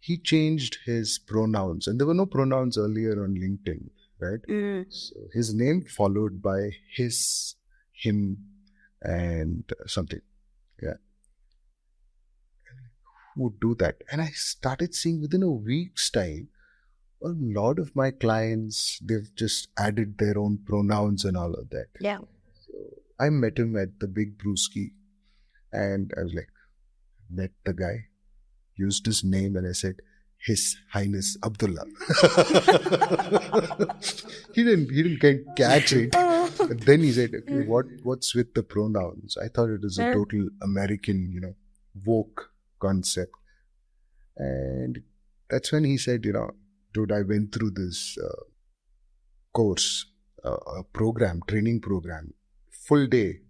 S1: He changed his pronouns, and there were no pronouns earlier on LinkedIn, right? So his name followed by his, him, and something. Yeah. Who would do that? And I started seeing within a week's time, a lot of my clients, they've just added their own pronouns and all of that.
S2: Yeah.
S1: So I met him at the Big Brewski, and I was like, met the guy, used his name, and I said, His Highness Abdullah. He didn't catch it. But then he said, okay, what's with the pronouns? I thought it was a total American, woke concept. And that's when he said, dude, I went through this course, a training program, full day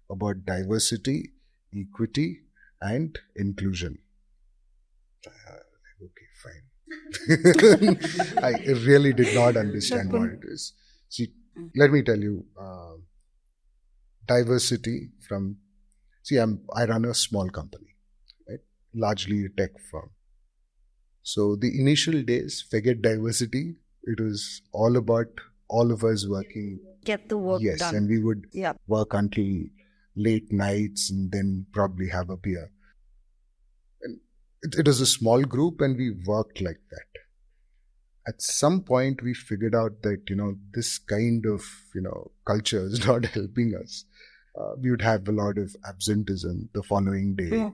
S1: about diversity, equity, and inclusion. Okay, fine. I really did not understand what it is. See, let me tell you, diversity I run a small company, right? Largely a tech firm. So the initial days, forget diversity. It was all about all of us working.
S2: Get the work done.
S1: Yes, and we would work until late nights and then probably have a beer. And it was a small group and we worked like that. At some point, we figured out that, this kind of, culture is not helping us. We would have a lot of absenteeism the following day.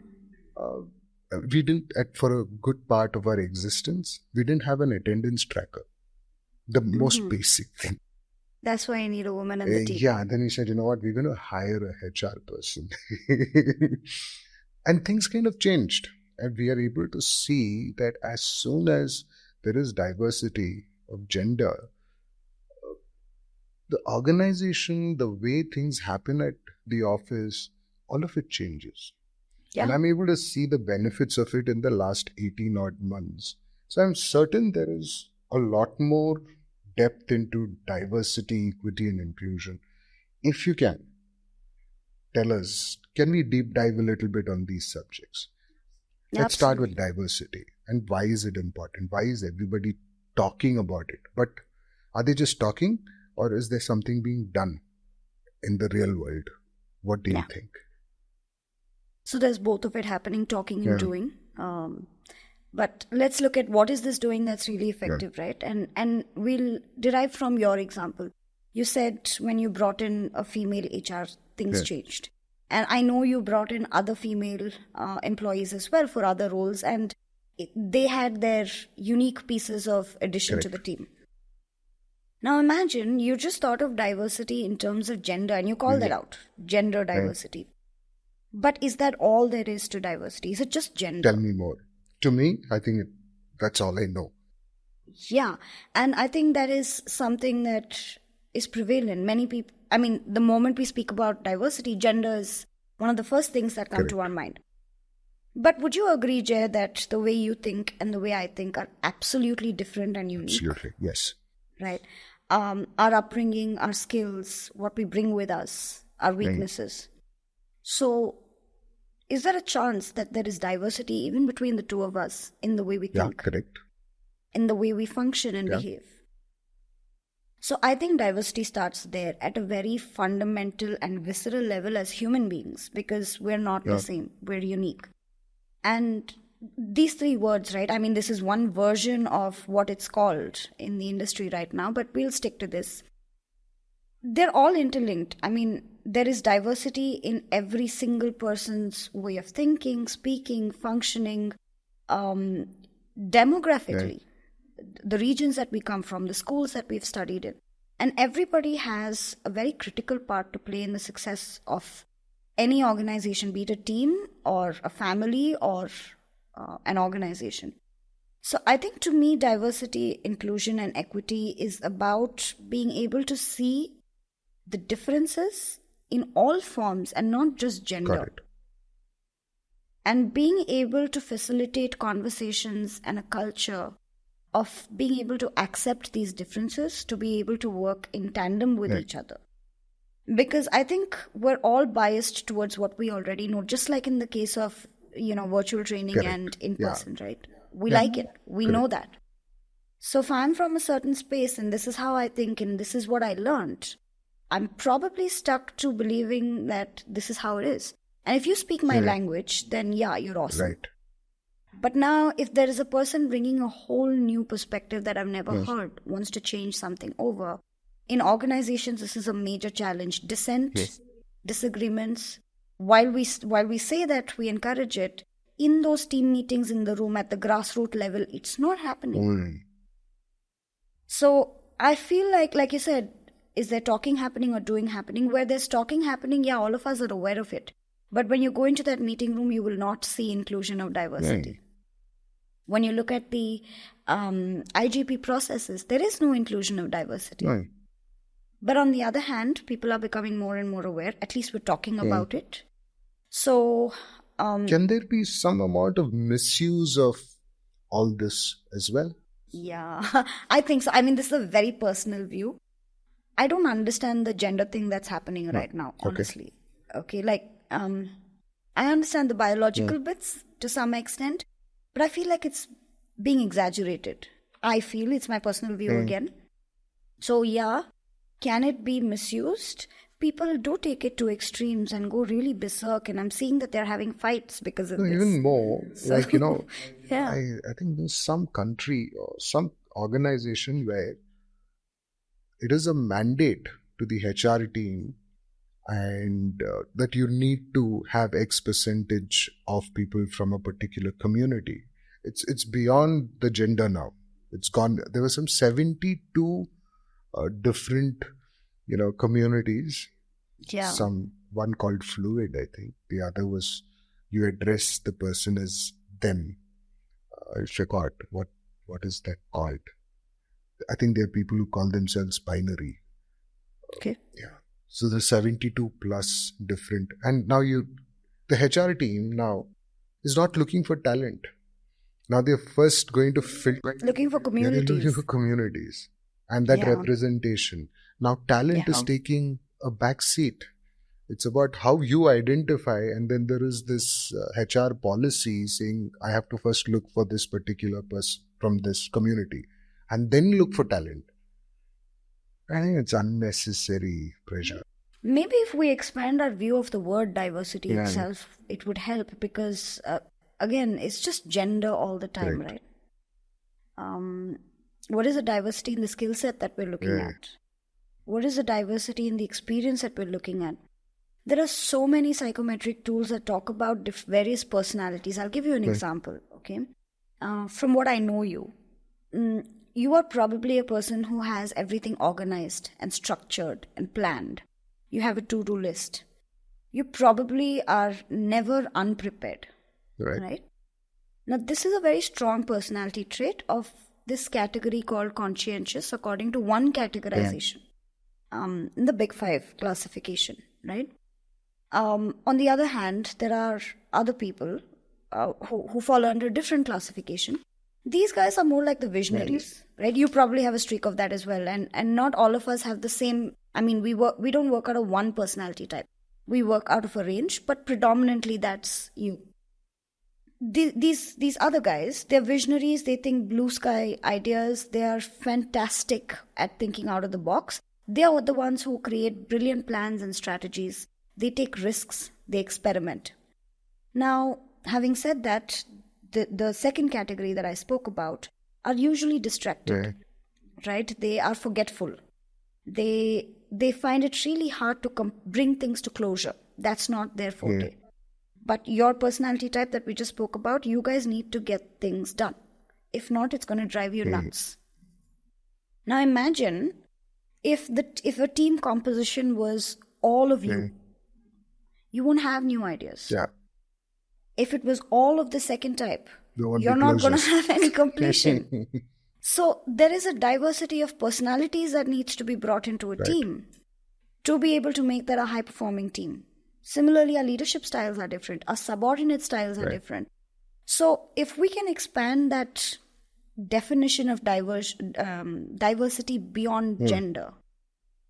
S1: We didn't, for a good part of our existence, we didn't have an attendance tracker. The most basic thing.
S2: That's why I need a woman in the team.
S1: Yeah, then we said, you know what, we're going to hire a HR person. And things kind of changed. And we are able to see that as soon as there is diversity of gender, the organization, the way things happen at the office, all of it changes. Yeah. And I'm able to see the benefits of it in the last 18 odd months. So I'm certain there is a lot more depth into diversity, equity, and inclusion. If you can, tell us, can we deep dive a little bit on these subjects? Let's start with diversity. And why is it important? Why is everybody talking about it? But are they just talking, or is there something being done in the real world? What do you think?
S2: So there's both of it happening, talking and doing. But let's look at what is this doing that's really effective, right? And we'll derive from your example. You said when you brought in a female HR, things changed. And I know you brought in other female employees as well for other roles, and they had their unique pieces of addition to the team. Now imagine you just thought of diversity in terms of gender and you call that out, gender diversity. But is that all there is to diversity? Is it just gender?
S1: Tell me more. To me, I think that's all I know.
S2: Yeah, and I think that is something that is prevalent. Many people, I mean, the moment we speak about diversity, gender is one of the first things that come to our mind. But would you agree, Jay, that the way you think and the way I think are absolutely different and unique?
S1: Absolutely, yes.
S2: Right. Our upbringing, our skills, what we bring with us, our weaknesses. So, is there a chance that there is diversity even between the two of us in the way we think?
S1: Yeah, correct.
S2: In the way we function and behave? So, I think diversity starts there at a very fundamental and visceral level as human beings, because we're not the same, we're unique. And these three words, right? I mean, this is one version of what it's called in the industry right now, but we'll stick to this. They're all interlinked. I mean, there is diversity in every single person's way of thinking, speaking, functioning, demographically, the regions that we come from, the schools that we've studied in. And everybody has a very critical part to play in the success of any organization, be it a team or a family or an organization. So I think, to me, diversity, inclusion, and equity is about being able to see the differences in all forms and not just gender.
S1: Got it.
S2: And being able to facilitate conversations and a culture of being able to accept these differences, to be able to work in tandem with each other. Because I think we're all biased towards what we already know, just like in the case of, virtual training and in-person, right? We like it. We know that. So if I'm from a certain space and this is how I think and this is what I learned, I'm probably stuck to believing that this is how it is. And if you speak my language, then you're awesome.
S1: Right.
S2: But now, if there is a person bringing a whole new perspective that I've never heard, wants to change something over, in organizations, this is a major challenge. Dissent, disagreements. While we say that we encourage it, in those team meetings in the room at the grassroots level, it's not happening. So I feel like you said, is there talking happening or doing happening? Where there's talking happening, all of us are aware of it. But when you go into that meeting room, you will not see inclusion of diversity. When you look at the IGP processes, there is no inclusion of diversity. But on the other hand, people are becoming more and more aware. At least we're talking about it. So,
S1: can there be some amount of misuse of all this as well?
S2: Yeah, I think so. I mean, this is a very personal view. I don't understand the gender thing that's happening right now, honestly. Okay, I understand the biological bits to some extent, but I feel like it's being exaggerated. I feel it's my personal view again. So, can it be misused? People do take it to extremes and go really berserk, and I'm seeing that they're having fights because of this.
S1: Even more,
S2: So,
S1: I think there's some country or some organization where it is a mandate to the HR team and that you need to have X percentage of people from a particular community. It's beyond the gender now. It's gone. There were some 72 different, communities.
S2: yeah.
S1: One called fluid, I think. The other was you address the person as them. I forgot what is that called. I think there are people who call themselves binary.
S2: Okay.
S1: Yeah. So there's 72 plus different. And now the HR team now is not looking for talent. Now they're first going to filter.
S2: Looking for
S1: They're
S2: communities.
S1: looking for communities. And that
S2: Yeah.
S1: representation. Now talent is taking a back seat. It's about how you identify, and then there is this HR policy saying, I have to first look for this particular person from this community and then look for talent. I think it's unnecessary pressure.
S2: Maybe if we expand our view of the word diversity itself, it would help because, again, it's just gender all the time, right? What is the diversity in the skill set that we're looking at? What is the diversity in the experience that we're looking at? There are so many psychometric tools that talk about various personalities. I'll give you an example, okay? From what I know you are probably a person who has everything organized and structured and planned. You have a to-do list. you probably are never unprepared. Right? Now, this is a very strong personality trait of this category called conscientious, according to one categorization in the Big Five classification, right? On the other hand, there are other people who fall under different classification. These guys are more like the visionaries, right? You probably have a streak of that as well. And not all of us have the same. I mean, we don't work out of one personality type. We work out of a range, but predominantly that's you. These other guys, they're visionaries. They think blue sky ideas. They are fantastic at thinking out of the box. They are the ones who create brilliant plans and strategies. They take risks. They experiment. Now, having said that, the second category that I spoke about are usually distracted, right? They are forgetful. They find it really hard to bring things to closure. That's not their forte. But your personality type that we just spoke about, you guys need to get things done. If not, it's going to drive you nuts. Now imagine if a team composition was all of you, you won't have new ideas.
S1: Yeah.
S2: If it was all of the second type, you're not going to have any completion. So there is a diversity of personalities that needs to be brought into a team to be able to make that a high-performing team. Similarly, our leadership styles are different. Our subordinate styles are different. So if we can expand that definition of diversity beyond gender,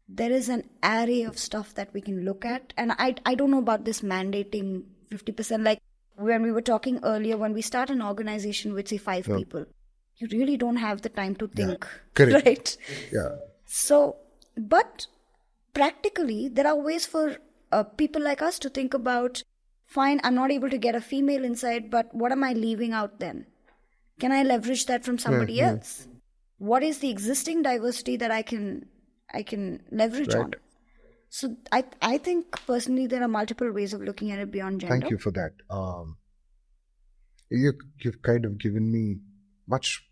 S2: there is an array of stuff that we can look at. And I don't know about this mandating 50%. Like when we were talking earlier, when we start an organization with, say, 5 people, you really don't have the time to think, right?
S1: Yeah.
S2: So, but practically, there are ways for people like us to think about, fine, I'm not able to get a female inside, but what am I leaving out then? Can I leverage that from somebody else? What is the existing diversity that I can leverage on? So I think personally there are multiple ways of looking at it beyond gender.
S1: Thank you for that. You've kind of given me much.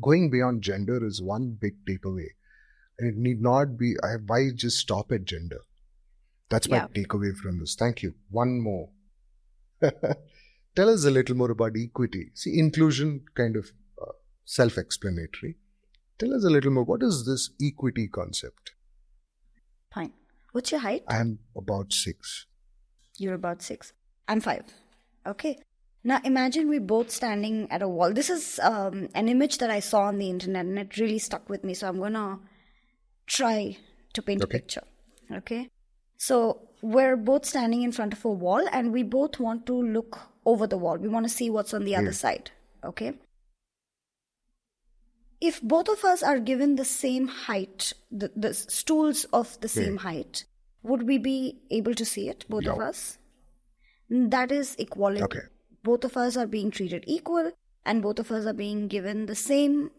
S1: Going beyond gender is one big takeaway. And it need not be, why just stop at gender? That's my takeaway from this. Thank you. One more. Tell us a little more about equity. See, inclusion kind of self-explanatory. Tell us a little more. What is this equity concept?
S2: Fine. What's your height?
S1: I'm about 6.
S2: You're about 6. I'm 5. Okay. Now imagine we both standing at a wall. This is an image that I saw on the internet and it really stuck with me. So I'm going to try to paint a picture. Okay. So we're both standing in front of a wall and we both want to look over the wall. We want to see what's on the other side. Okay. If both of us are given the same height, the stools of the same height, would we be able to see it, both of us? That is equality.
S1: Okay.
S2: Both of us are being treated equal and both of us are being given the same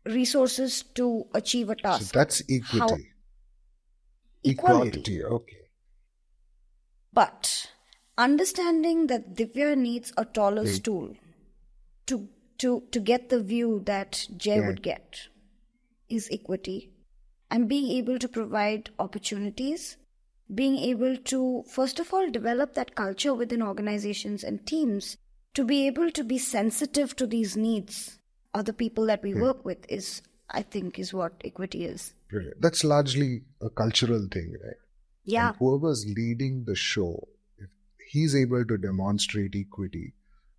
S2: resources to achieve a task.
S1: So that's equity. Equality, okay.
S2: But understanding that Divya needs a taller stool to get the view that Jay would get is equity. And being able to provide opportunities, being able to, first of all, develop that culture within organizations and teams to be able to be sensitive to these needs of the people that we work with is, I think, is what equity is.
S1: Brilliant. That's largely a cultural thing, right?
S2: Yeah.
S1: And whoever's leading the show, if he's able to demonstrate equity,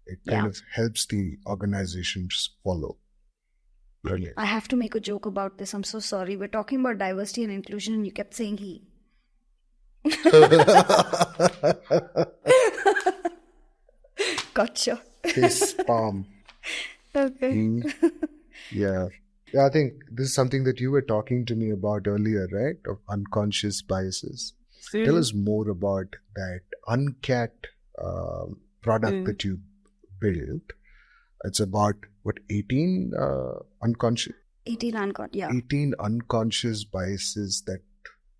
S1: it kind of helps the organizations follow. Brilliant.
S2: I have to make a joke about this. I'm so sorry. We're talking about diversity and inclusion and you kept saying he. Gotcha.
S1: Fist palm.
S2: Okay.
S1: Yeah. I think this is something that you were talking to me about earlier, right? Of unconscious biases. Tell us more about that uncat product that you built. It's about, 18 unconscious?
S2: 18 unconscious, yeah.
S1: 18 unconscious biases that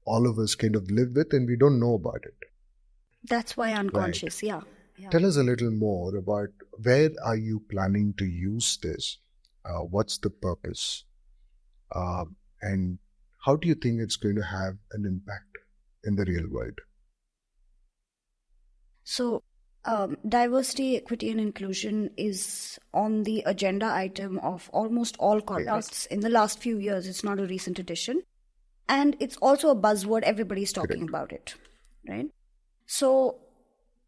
S1: all of us kind of live with and we don't know about it.
S2: That's why unconscious,
S1: yeah. Tell us a little more about where are you planning to use this? What's the purpose? And how do you think it's going to have an impact in the real world?
S2: So, diversity, equity, and inclusion is on the agenda item of almost all corporates in the last few years. It's not a recent addition. And it's also a buzzword. Everybody's talking about it, right? So,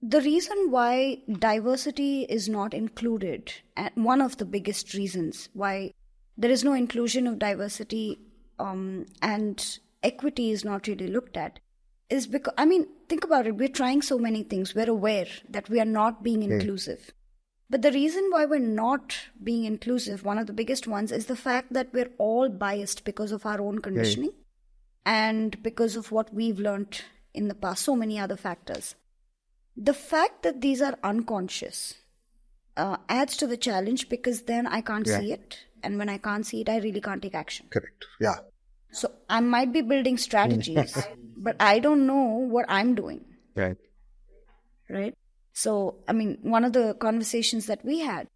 S2: the reason why diversity is not included, and one of the biggest reasons why there is no inclusion of diversity and equity is not really looked at, is because, think about it, we're trying so many things. We're aware that we are not being inclusive. But the reason why we're not being inclusive, one of the biggest ones, is the fact that we're all biased because of our own conditioning and because of what we've learned in the past, so many other factors. The fact that these are unconscious adds to the challenge, because then I can't see it. And when I can't see it, I really can't take action.
S1: Correct. Yeah.
S2: So I might be building strategies, but I don't know what I'm doing. Right? So, one of the conversations that we had,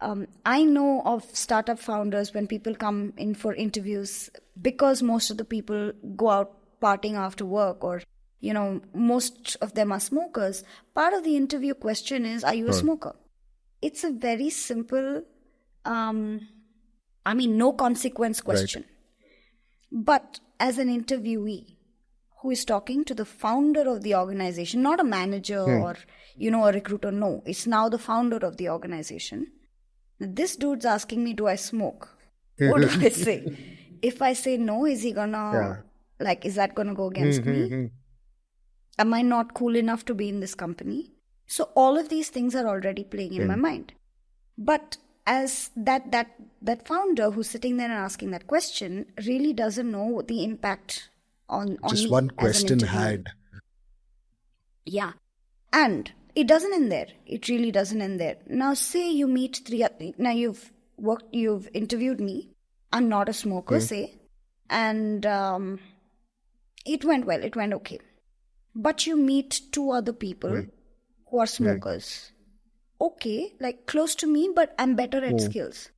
S2: I know of startup founders when people come in for interviews, because most of the people go out partying after work, or, most of them are smokers. Part of the interview question is, are you a smoker? It's a very simple, no consequence question. Right. But as an interviewee who is talking to the founder of the organization, not a manager or, a recruiter, no, it's now the founder of the organization. This dude's asking me, do I smoke? What do I say? If I say no, is he gonna, is that gonna go against me? Am I not cool enough to be in this company? So all of these things are already playing in my mind. But as that founder who's sitting there and asking that question really doesn't know the impact on
S1: just
S2: me
S1: one question
S2: as an
S1: had.
S2: Yeah. And it doesn't end there. It really doesn't end there. Now, say you meet now you've interviewed me. I'm not a smoker, say. And it went well. It went okay. But you meet two other people who are smokers. Okay, close to me, but I'm better at skills.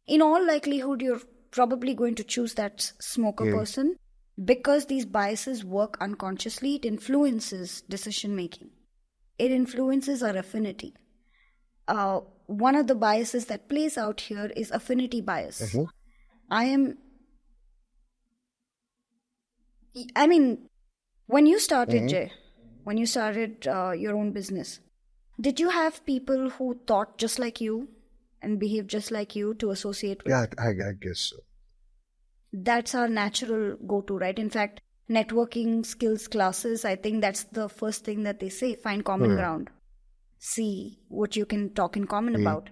S2: In all likelihood, you're probably going to choose that smoker person, because these biases work unconsciously. It influences decision making. It influences our affinity. One of the biases that plays out here is affinity bias. When you started, Jay, when you started your own business, did you have people who thought just like you and behaved just like you to associate with?
S1: Yeah, I guess so.
S2: That's our natural go-to, right? In fact, networking skills classes, I think that's the first thing that they say. Find common ground. See what you can talk in common about.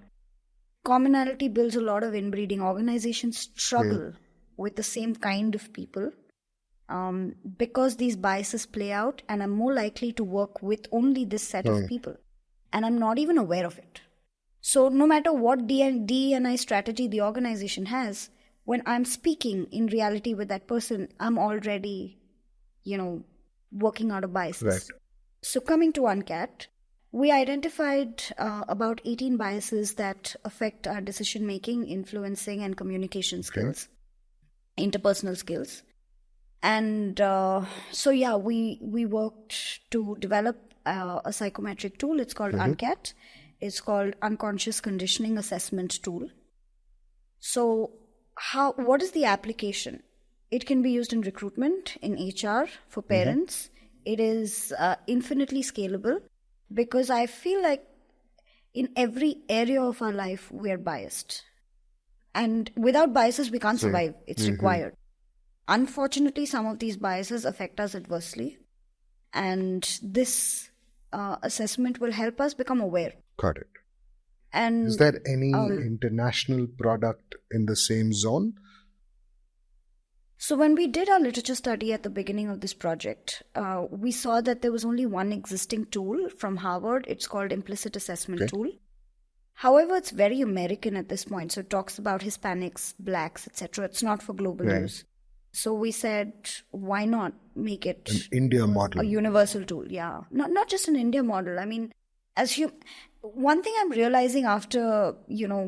S2: Commonality builds a lot of inbreeding. Organizations struggle with the same kind of people because these biases play out, and I'm more likely to work with only this set of people. And I'm not even aware of it. So no matter what D&I strategy the organization has, when I'm speaking in reality with that person, I'm already, working out of biases. Right. So coming to UNCAT, we identified about 18 biases that affect our decision-making, influencing, and communication skills, interpersonal skills. And we worked to develop a psychometric tool. It's called UNCAT. It's called Unconscious Conditioning Assessment Tool. So what is the application? It can be used in recruitment, in HR, for parents. It is infinitely scalable, because I feel like in every area of our life, we are biased. And without biases, we can't survive. It's required. Unfortunately, some of these biases affect us adversely. And this assessment will help us become aware.
S1: Got it.
S2: And
S1: is there any international product in the same zone?
S2: So when we did our literature study at the beginning of this project, we saw that there was only one existing tool from Harvard. It's called Implicit Assessment Tool. However, it's very American at this point. So it talks about Hispanics, Blacks, etc. It's not for global use. So we said, why not make it
S1: an India model,
S2: a universal tool? Yeah, not just an India model. One thing I'm realizing after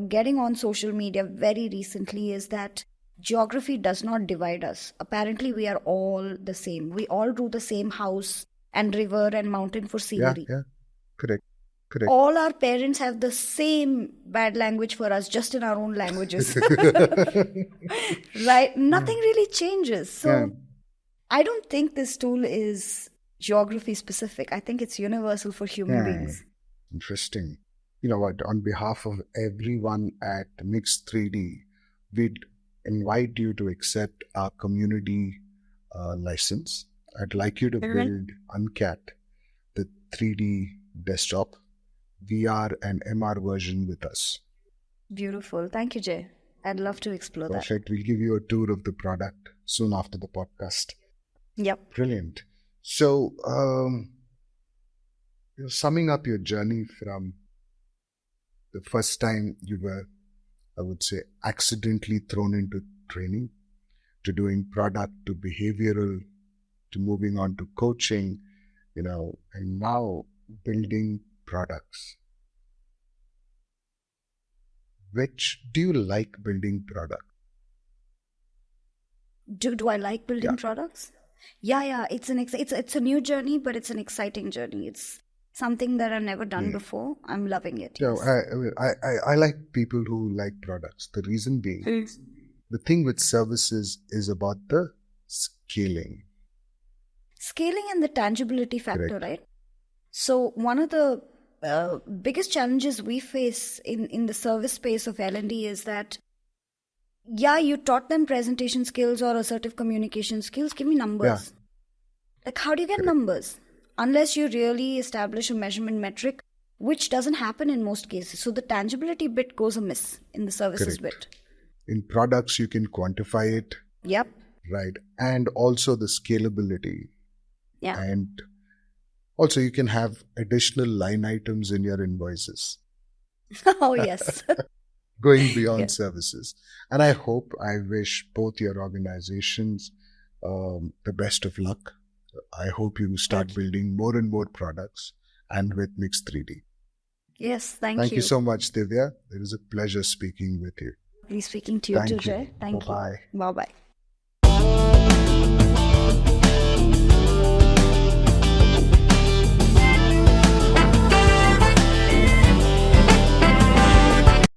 S2: getting on social media very recently is that geography does not divide us. Apparently, we are all the same. We all do the same house and river and mountain for scenery.
S1: Yeah. Correct. Correct.
S2: All our parents have the same bad language for us, just in our own languages. Right? Nothing really changes. So
S1: Yeah.
S2: I don't think this tool is geography specific. I think it's universal for human beings.
S1: Interesting. You know what? On behalf of everyone at mix3d, we'd invite you to accept our community license. I'd like you to build Uncat, the 3D desktop, VR and MR version with us.
S2: Beautiful. Thank you, Jay. I'd love to explore that.
S1: Perfect. We'll give you a tour of the product soon after the podcast.
S2: Yep.
S1: Brilliant. So, summing up your journey from the first time you were, I would say, accidentally thrown into training, to doing product, to behavioral, to moving on to coaching, and now building products. Which do you like building product?
S2: Do I like building products? Yeah. It's a new journey, but it's an exciting journey. It's something that I've never done before. I'm loving it.
S1: Yes. I like people who like products. The reason being, the thing with services is about the scaling.
S2: Scaling and the tangibility factor, right? So one of the biggest challenges we face in the service space of L&D is that, you taught them presentation skills or assertive communication skills. Give me numbers. Like, how do you get numbers? Unless you really establish a measurement metric, which doesn't happen in most cases. So the tangibility bit goes amiss in the services bit.
S1: In products, you can quantify it.
S2: Yep.
S1: Right. And also the scalability.
S2: Yeah.
S1: And also you can have additional line items in your invoices.
S2: Oh, yes.
S1: Going beyond services. And I wish both your organizations the best of luck. I hope you start building more and more products, and with mix3d.
S2: Yes, thank you.
S1: Thank you so much, Divya. It was a pleasure speaking with you.
S2: Please speaking to you too, Jay. Thank you.
S1: Bye-bye.
S2: Bye-bye.